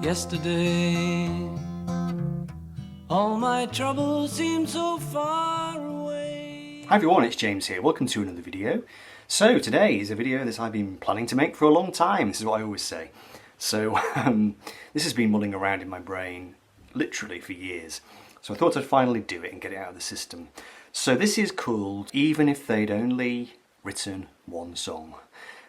yesterday. All my troubles seem so far away. Hi everyone, it's James here. Welcome to another video. So today is a video that I've been planning to make for a long time. This is what I always say. So this has been mulling around in my brain literally for years. So I thought I'd finally do it and get it out of the system. So this is called Even If They'd Only Written One Song.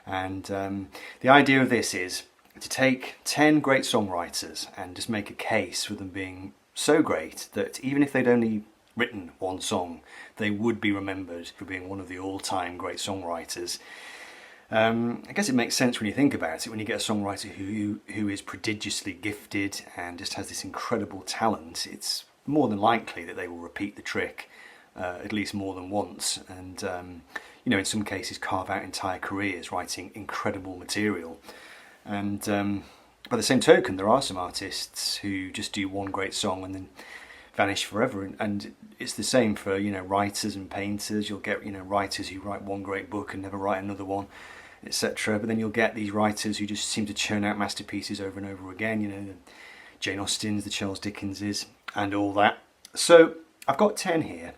And the idea of this is to take 10 great songwriters and just make a case for them being so great that even if they'd only written one song, they would be remembered for being one of the all-time great songwriters. I guess it makes sense when you think about it, when you get a songwriter who is prodigiously gifted and just has this incredible talent, it's more than likely that they will repeat the trick at least more than once, and you know, in some cases carve out entire careers writing incredible material. And by the same token, there are some artists who just do one great song and then vanish forever, and it's the same for, you know, writers and painters. You'll get, you know, writers who write one great book and never write another one, etc. But then you'll get these writers who just seem to churn out masterpieces over and over again, you know, the Jane Austens, the Charles Dickenses and all that. So I've got 10 here,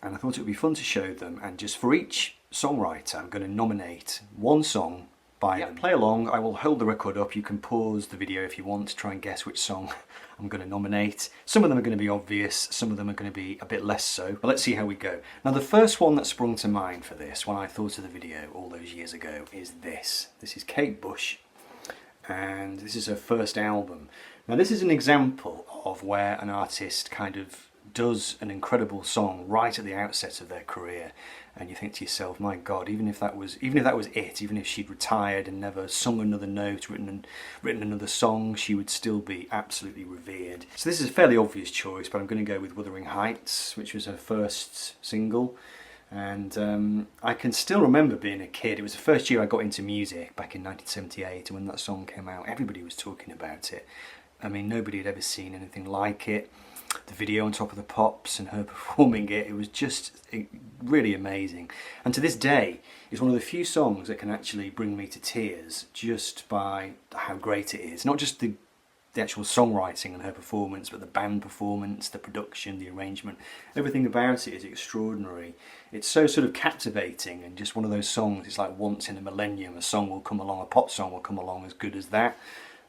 and I thought it would be fun to show them, and just for each songwriter I'm going to nominate one song by them. Play along. I will hold the record up. You can pause the video if you want to try and guess which song I'm going to nominate. Some of them are going to be obvious, some of them are going to be a bit less so, but let's see how we go. Now the first one that sprung to mind for this when I thought of the video all those years ago is this. This is Kate Bush, and this is her first album. Now this is an example of where an artist kind of does an incredible song right at the outset of their career, and you think to yourself, my God, even if that was it, even if she'd retired and never sung another note, written another song, she would still be absolutely revered. So this is a fairly obvious choice, but I'm going to go with Wuthering Heights, which was her first single. And I can still remember being a kid. It was the first year I got into music back in 1978, and when that song came out, everybody was talking about it. I mean, nobody had ever seen anything like it. The video on Top of the Pops and her performing it, it was just really amazing. And to this day, it's one of the few songs that can actually bring me to tears just by how great it is. Not just the actual songwriting and her performance, but the band performance, the production, the arrangement, everything about it is extraordinary. It's so sort of captivating, and just one of those songs, it's like once in a millennium a song will come along, a pop song will come along as good as that.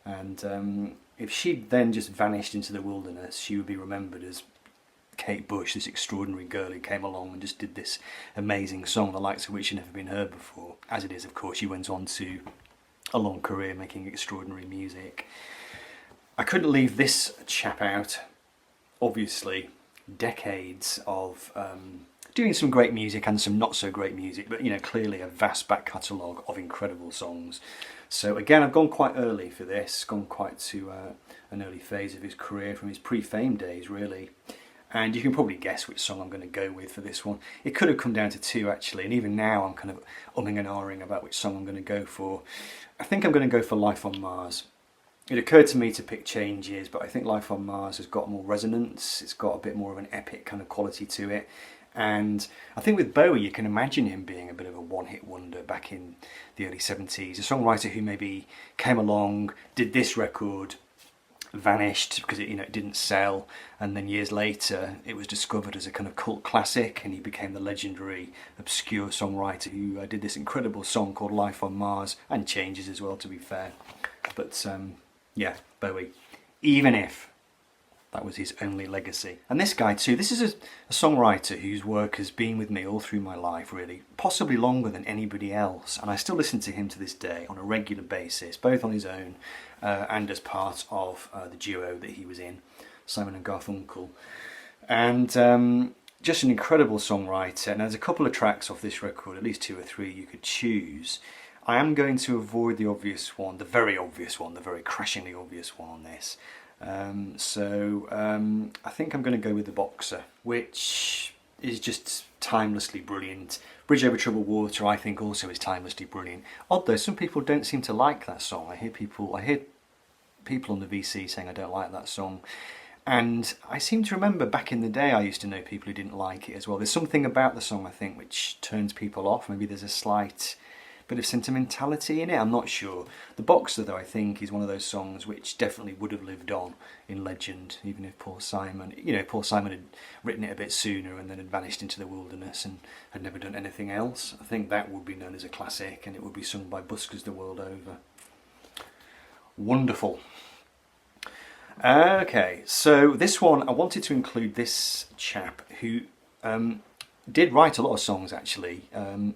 And if she'd then just vanished into the wilderness, she would be remembered as Kate Bush, this extraordinary girl who came along and just did this amazing song, the likes of which had never been heard before. As it is, of course, she went on to a long career making extraordinary music. I couldn't leave this chap out. Obviously, decades of doing some great music and some not so great music, but, you know, clearly a vast back catalogue of incredible songs. So again, I've gone quite early for this, gone quite to an early phase of his career, from his pre-fame days really. And you can probably guess which song I'm going to go with for this one. It could have come down to two actually, and even now I'm kind of umming and ahhing about which song I'm going to go for. I think I'm going to go for Life on Mars. It occurred to me to pick Changes, but I think Life on Mars has got more resonance, it's got a bit more of an epic kind of quality to it. And I think with Bowie, you can imagine him being a bit of a one-hit wonder back in the early 70s. A songwriter who maybe came along, did this record, vanished because it, you know, it didn't sell, and then years later it was discovered as a kind of cult classic, and he became the legendary, obscure songwriter who did this incredible song called Life on Mars, and Changes as well, to be fair. But yeah, Bowie. Even if that was his only legacy. And this guy too, this is a songwriter whose work has been with me all through my life really, possibly longer than anybody else, and I still listen to him to this day on a regular basis, both on his own and as part of the duo that he was in, Simon and Garfunkel. And just an incredible songwriter, and there's a couple of tracks off this record, at least 2 or 3 you could choose. I am going to avoid the obvious one, the very obvious one, the very crashingly obvious one on this. I think I'm going to go with The Boxer, which is just timelessly brilliant. Bridge Over Troubled Water, I think, also is timelessly brilliant. Odd though, some people don't seem to like that song. I hear people on the VC saying I don't like that song. And I seem to remember back in the day I used to know people who didn't like it as well. There's something about the song, I think, which turns people off. Maybe there's a slight bit of sentimentality in it. I'm not sure. The Boxer, though, I think is one of those songs which definitely would have lived on in legend, even if Paul Simon, Paul Simon had written it a bit sooner and then had vanished into the wilderness and had never done anything else. I think that would be known as a classic, and it would be sung by buskers the world over. Wonderful. Okay, so this one, I wanted to include this chap who did write a lot of songs, actually.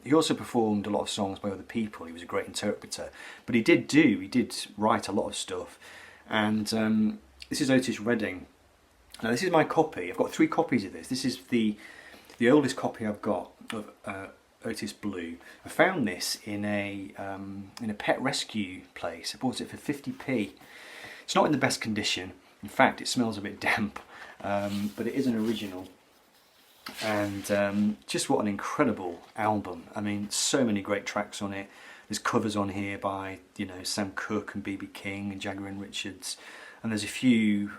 He also performed a lot of songs by other people. He was a great interpreter. But he did write a lot of stuff. And this is Otis Redding. Now, this is my copy. I've got 3 copies of this. This is the oldest copy I've got of Otis Blue. I found this in a pet rescue place. I bought it for 50p. It's not in the best condition. In fact, it smells a bit damp. But it is an original. And just what an incredible album. I mean, so many great tracks on it. There's covers on here by, Sam Cooke and B.B. King and Jagger and Richards. And there's a few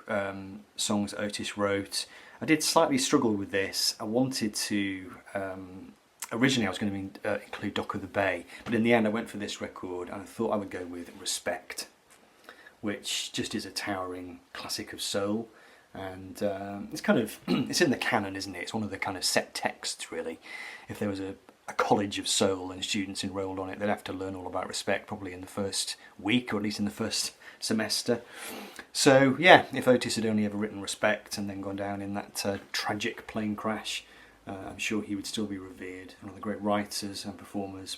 songs that Otis wrote. I did slightly struggle with this. I wanted to... originally I was going to include Dock of the Bay, but in the end I went for this record and I thought I would go with Respect, which just is a towering classic of soul. And it's kind of, it's in the canon, isn't it? It's one of the kind of set texts, really. If there was a college of soul and students enrolled on it, they'd have to learn all about Respect probably in the first week, or at least in the first semester. So yeah, if Otis had only ever written Respect and then gone down in that tragic plane crash, I'm sure he would still be revered, one of the great writers and performers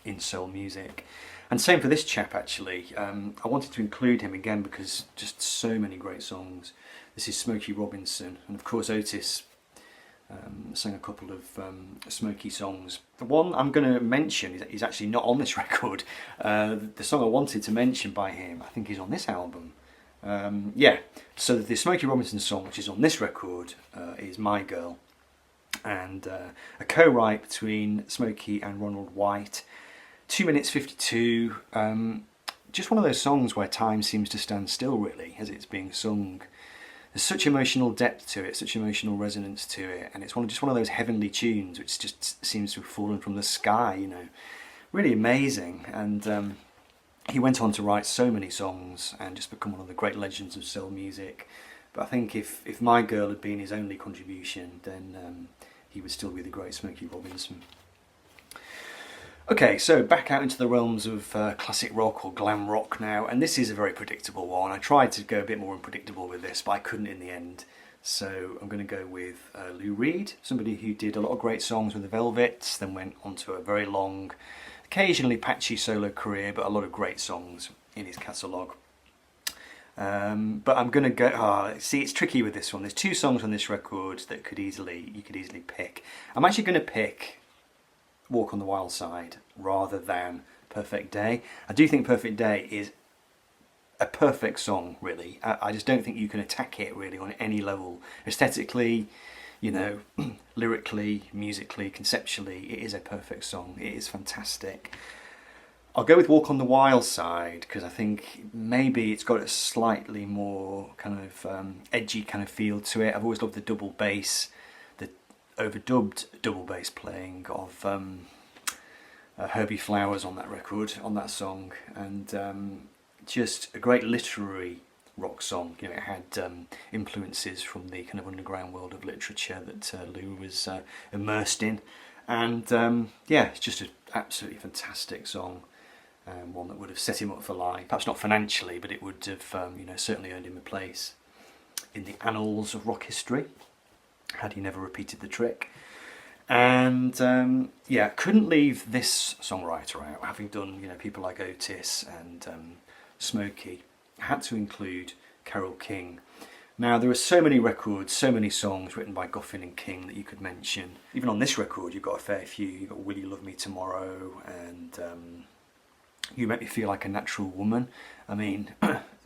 in soul music. And same for this chap, actually. I wanted to include him again because just so many great songs. This is Smokey Robinson, and of course Otis sang a couple of Smokey songs. The one I'm going to mention is actually not on this record. The song I wanted to mention by him, I think, is on this album. So the Smokey Robinson song, which is on this record, is My Girl, and a co-write between Smokey and Ronald White. 2 minutes 52, just one of those songs where time seems to stand still, really, as it's being sung. There's such emotional depth to it, such emotional resonance to it, and it's just one of those heavenly tunes which just seems to have fallen from the sky, Really amazing. And he went on to write so many songs and just become one of the great legends of soul music. But I think if My Girl had been his only contribution, then he would still be the great Smokey Robinson. Okay, so back out into the realms of classic rock or glam rock now, and this is a very predictable one. I tried to go a bit more unpredictable with this, but I couldn't in the end. So I'm going to go with Lou Reed, somebody who did a lot of great songs with the Velvets, then went on to a very long, occasionally patchy solo career, but a lot of great songs in his catalogue. But I'm going to go... see, it's tricky with this one. There's 2 songs on this record that you could easily pick. I'm actually going to pick Walk on the Wild Side rather than Perfect Day. I do think Perfect Day is a perfect song, really. I just don't think you can attack it really on any level. Aesthetically, lyrically, musically, conceptually, it is a perfect song. It is fantastic. I'll go with Walk on the Wild Side because I think maybe it's got a slightly more kind of edgy kind of feel to it. I've always loved the double bass, overdubbed double bass playing of Herbie Flowers on that record, on that song, and just a great literary rock song. It had influences from the kind of underground world of literature that Lou was immersed in, and it's just an absolutely fantastic song, one that would have set him up for life. Perhaps not financially, but it would have certainly earned him a place in the annals of rock history had he never repeated the trick. And couldn't leave this songwriter out. Having done people like Otis and Smokey, I had to include Carole King. Now there are so many records, so many songs written by Goffin and King that you could mention. Even on this record you've got a fair few. You've got Will You Love Me Tomorrow and You Make Me Feel Like a Natural Woman. I mean,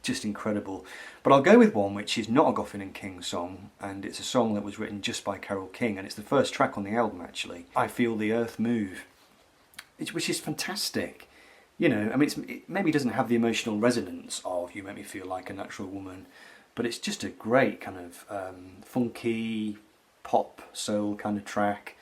just incredible. But I'll go with one which is not a Goffin and King song, and it's a song that was written just by Carole King, and it's the first track on the album actually. I Feel the Earth Move, which is fantastic. It maybe doesn't have the emotional resonance of You Make Me Feel Like a Natural Woman, but it's just a great kind of funky pop soul kind of track.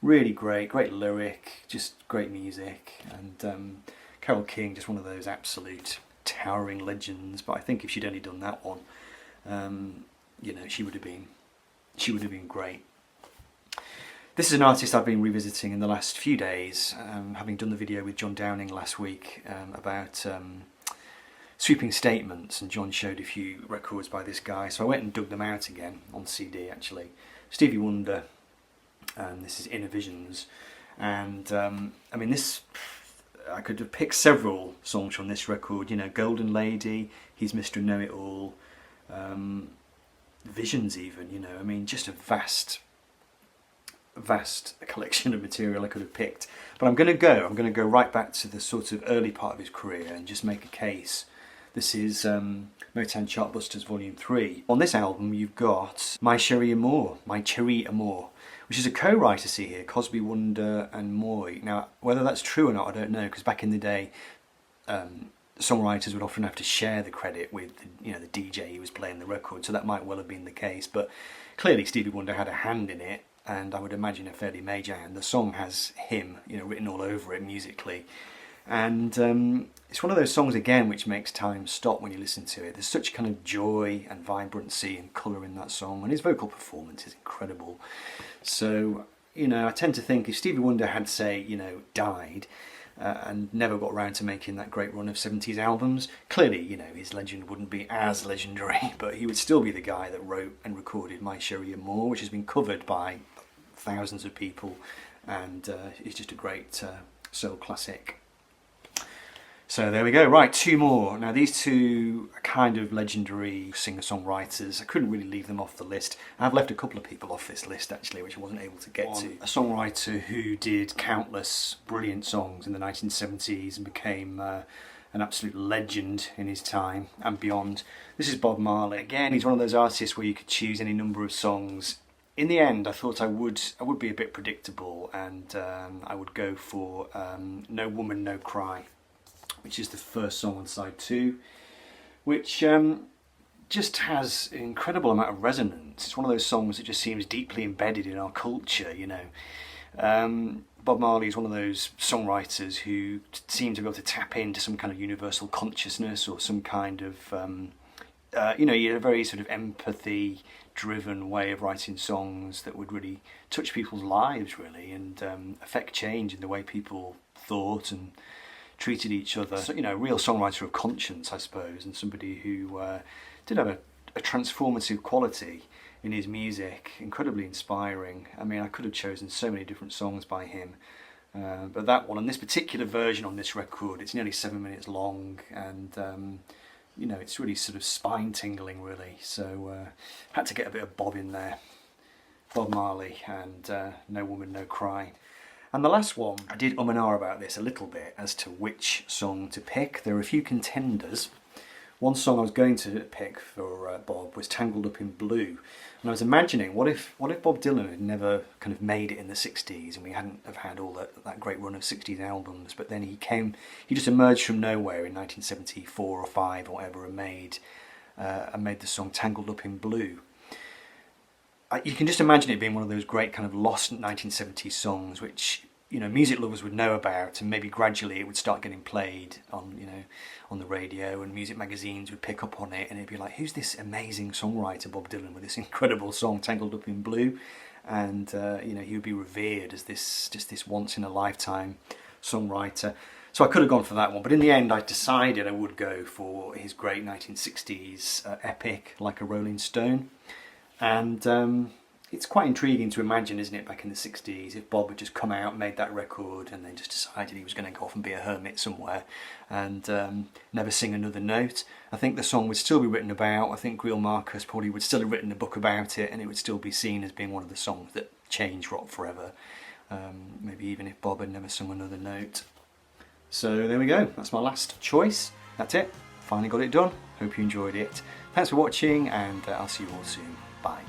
Really great lyric, just great music, and Carole King, just one of those absolute towering legends. But I think if she'd only done that one, you know, she would have been great. This is an artist I've been revisiting in the last few days, having done the video with John Downing last week about sweeping statements, and John showed a few records by this guy, so I went and dug them out again on CD actually. Stevie Wonder, and this is Inner Visions, and I mean, this, I could have picked several songs from this record, you know, Golden Lady, He's Mr. Know-It-All, Visions even, you know, I mean, just a vast collection of material I could have picked. But I'm going to go right back to the sort of early part of his career and just make a case. This is Motown Chartbusters Volume 3. On this album you've got My Cherry Amour, which is a co-writer, see here, Cosby, Wonder and Moy. Now, whether that's true or not, I don't know, because back in the day, songwriters would often have to share the credit with, you know, the DJ who was playing the record, so that might well have been the case. But clearly Stevie Wonder had a hand in it, and I would imagine a fairly major hand. The song has him, you know, written all over it musically. And it's one of those songs, again, which makes time stop when you listen to it. There's such kind of joy and vibrancy and colour in that song, and his vocal performance is incredible. So, you know, I tend to think if Stevie Wonder had, say, you know, died and never got around to making that great run of 70s albums, clearly, you know, his legend wouldn't be as legendary, but he would still be the guy that wrote and recorded My Cherry Amour, which has been covered by thousands of people, and it's just a great soul classic. So there we go. Right, two more. Now these two are kind of legendary singer-songwriters. I couldn't really leave them off the list. I've left a couple of people off this list actually, which I wasn't able to get to. A songwriter who did countless brilliant songs in the 1970s and became an absolute legend in his time and beyond. This is Bob Marley. Again, he's one of those artists where you could choose any number of songs. In the end, I thought I would be a bit predictable, and I would go for No Woman, No Cry, which is the first song on side 2, which just has an incredible amount of resonance. It's one of those songs that just seems deeply embedded in our culture, you know. Bob Marley is one of those songwriters who seem to be able to tap into some kind of universal consciousness, or some kind of, you know, a very sort of empathy-driven way of writing songs that would really touch people's lives, really, and affect change in the way people thought and treated each other. So, you know, a real songwriter of conscience, I suppose, and somebody who did have a transformative quality in his music, incredibly inspiring. I mean, I could have chosen so many different songs by him, but that one, and this particular version on this record, it's nearly 7 minutes long, and you know, it's really sort of spine-tingling, really. So had to get a bit of Bob in there. Bob Marley and No Woman, No Cry. And the last one, I did and ah about this a little bit as to which song to pick. There were a few contenders. One song I was going to pick for Bob was Tangled Up in Blue. And I was imagining, what if Bob Dylan had never kind of made it in the 60s, and we hadn't have had all that great run of 60s albums, but then he just emerged from nowhere in 1974 or 5 or whatever, and made the song Tangled Up in Blue. You can just imagine it being one of those great kind of lost 1970s songs, which, you know, music lovers would know about, and maybe gradually it would start getting played on, you know, on the radio, and music magazines would pick up on it, and it'd be like, who's this amazing songwriter Bob Dylan with this incredible song Tangled Up in Blue? And you know, he would be revered as this once in a lifetime songwriter. So I could have gone for that one, but in the end I decided I would go for his great 1960s epic, Like a Rolling Stone. And it's quite intriguing to imagine, isn't it, back in the 60s, if Bob had just come out, made that record, and then just decided he was going to go off and be a hermit somewhere and never sing another note. I think the song would still be written about. I think Greil Marcus probably would still have written a book about it, and it would still be seen as being one of the songs that changed rock forever. Maybe even if Bob had never sung another note. So there we go, that's my last choice. That's it, finally got it done. Hope you enjoyed it. Thanks for watching, and I'll see you all soon. Bye.